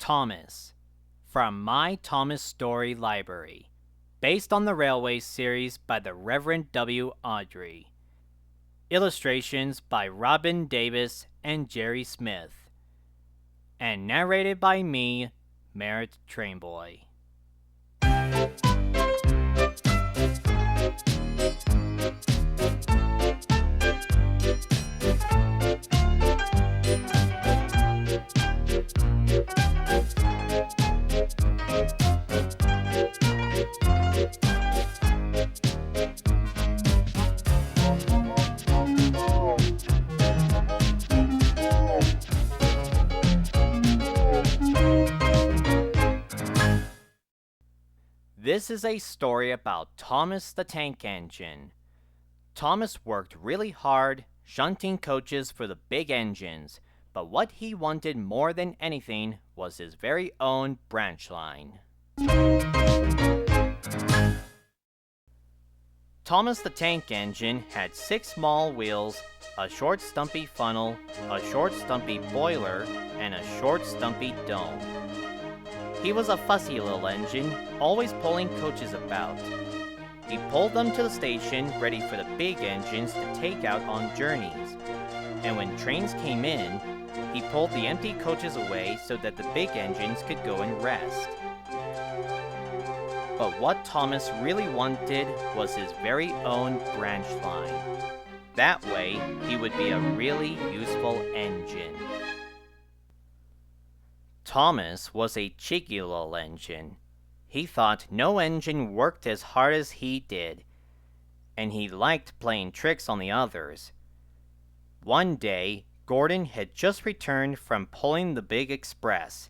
Thomas from My Thomas Story Library, based on the Railway series by the Reverend W. Audrey. Illustrations by Robin Davis and Jerry Smith, and narrated by me, Merritt Trainboy. This is a story about Thomas the Tank Engine. Thomas worked really hard, shunting coaches for the big engines, but what he wanted more than anything was his very own branch line. Thomas the Tank Engine had 6 small wheels, a short stumpy funnel, a short stumpy boiler, and a short stumpy dome. He was a fussy little engine, always pulling coaches about. He pulled them to the station ready for the big engines to take out on journeys. And when trains came in, he pulled the empty coaches away so that the big engines could go and rest. But what Thomas really wanted was his very own branch line. That way, he would be a really useful engine. Thomas was a cheeky little engine. He thought no engine worked as hard as he did, and he liked playing tricks on the others. One day, Gordon had just returned from pulling the big express.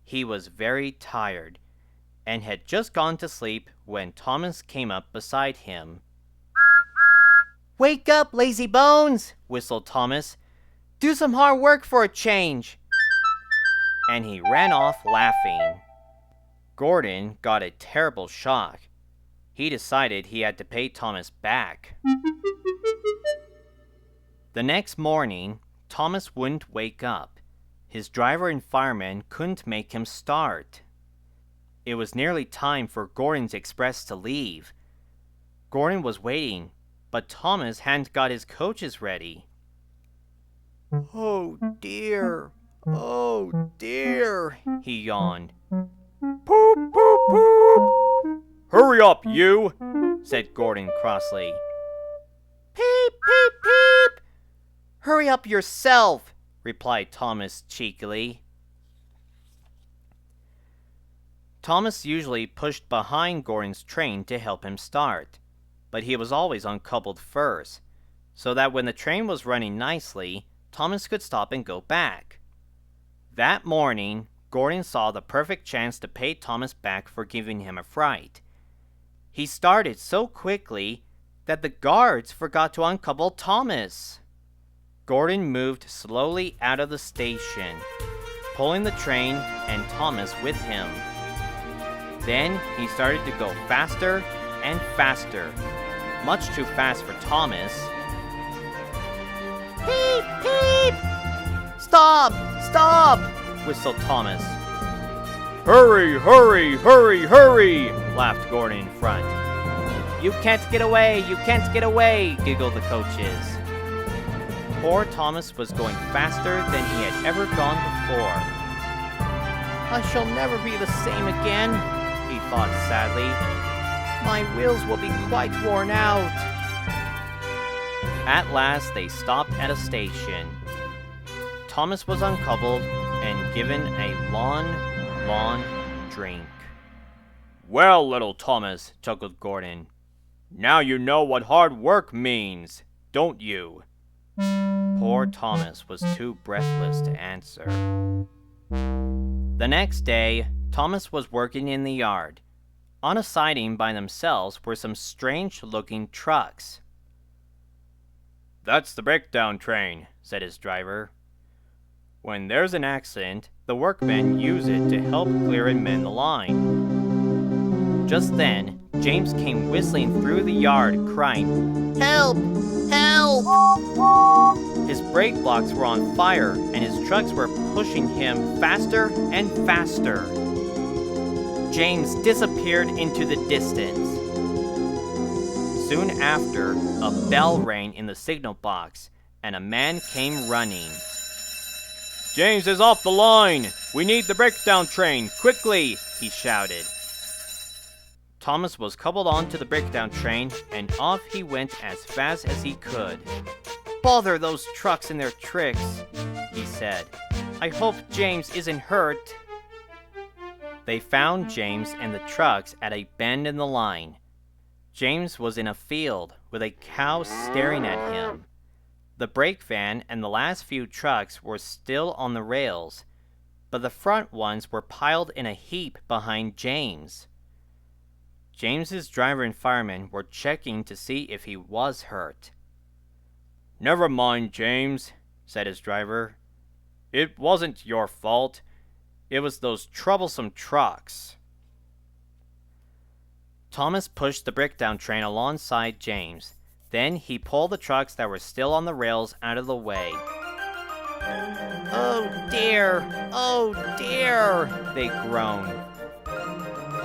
He was very tired, and had just gone to sleep when Thomas came up beside him. "Wake up, lazy bones!" whistled Thomas. "Do some hard work for a change!" And he ran off laughing. Gordon got a terrible shock. He decided he had to pay Thomas back. The next morning, Thomas wouldn't wake up. His driver and fireman couldn't make him start. It was nearly time for Gordon's express to leave. Gordon was waiting, but Thomas hadn't got his coaches ready. "Oh dear, oh dear," he yawned. "Poop, poop, poop!" "Hurry up, you!" said Gordon crossly. "Peep, peep, peep!" "Hurry up yourself!" replied Thomas cheekily. Thomas usually pushed behind Gordon's train to help him start, but he was always uncoupled first, so that when the train was running nicely, Thomas could stop and go back. That morning, Gordon saw the perfect chance to pay Thomas back for giving him a fright. He started so quickly that the guards forgot to uncouple Thomas. Gordon moved slowly out of the station, pulling the train and Thomas with him. Then he started to go faster and faster, much too fast for Thomas. "Peep, peep! Stop! Stop!" whistled Thomas. "Hurry, hurry, hurry, hurry!" laughed Gordon in front. "You can't get away! You can't get away!" giggled the coaches. Poor Thomas was going faster than he had ever gone before. "I shall never be the same again," he thought sadly. "My wheels will be quite worn out." At last they stopped at a station. Thomas was uncoupled and given a long drink. "Well, little Thomas," chuckled Gordon, "now you know what hard work means, don't you?" Poor Thomas was too breathless to answer. The next day, Thomas was working in the yard. On a siding by themselves were some strange-looking trucks. "That's the breakdown train," said his driver. "When there's an accident, the workmen use it to help clear and mend the line." Just then, James came whistling through the yard, crying, "Help! Help! His brake blocks were on fire, and his trucks were pushing him faster and faster. James disappeared into the distance. Soon after, a bell rang in the signal box, and a man came running. "James is off the line! We need the breakdown train, quickly!" he shouted. Thomas was coupled onto the breakdown train, and off he went as fast as he could. "Bother those trucks and their tricks," he said. "I hope James isn't hurt." They found James and the trucks at a bend in the line. James was in a field, with a cow staring at him. The brake van and the last few trucks were still on the rails, but the front ones were piled in a heap behind James. James's driver and fireman were checking to see if he was hurt. "Never mind, James," said his driver. "It wasn't your fault. It was those troublesome trucks." Thomas pushed the breakdown train alongside James. Then he pulled the trucks that were still on the rails out of the way. "Oh dear! Oh dear!" they groaned.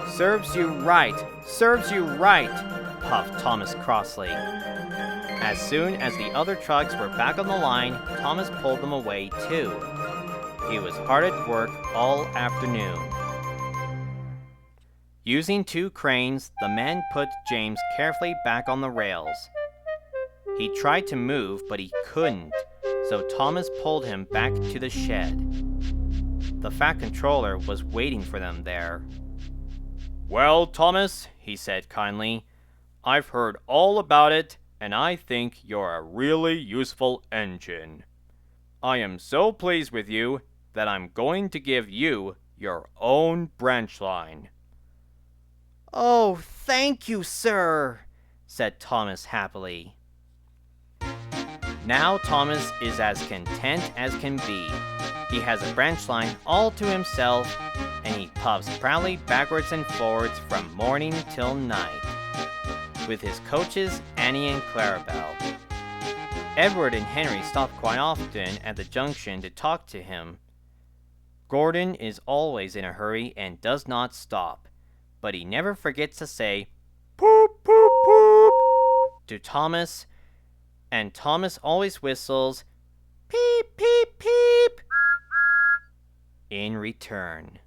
"Serves you right! Serves you right!" puffed Thomas crossly. As soon as the other trucks were back on the line, Thomas pulled them away too. He was hard at work all afternoon. Using 2 cranes, the man put James carefully back on the rails. He tried to move, but he couldn't, so Thomas pulled him back to the shed. The Fat Controller was waiting for them there. "Well, Thomas," he said kindly, "I've heard all about it, and I think you're a really useful engine. I am so pleased with you that I'm going to give you your own branch line." "Oh, thank you, sir," said Thomas happily. Now Thomas is as content as can be. He has a branch line all to himself, and he puffs proudly backwards and forwards from morning till night, with his coaches Annie and Clarabelle. Edward and Henry stop quite often at the junction to talk to him. Gordon is always in a hurry and does not stop, but he never forgets to say "poop, poop, poop" to Thomas, and Thomas always whistles "peep, peep, peep" in return.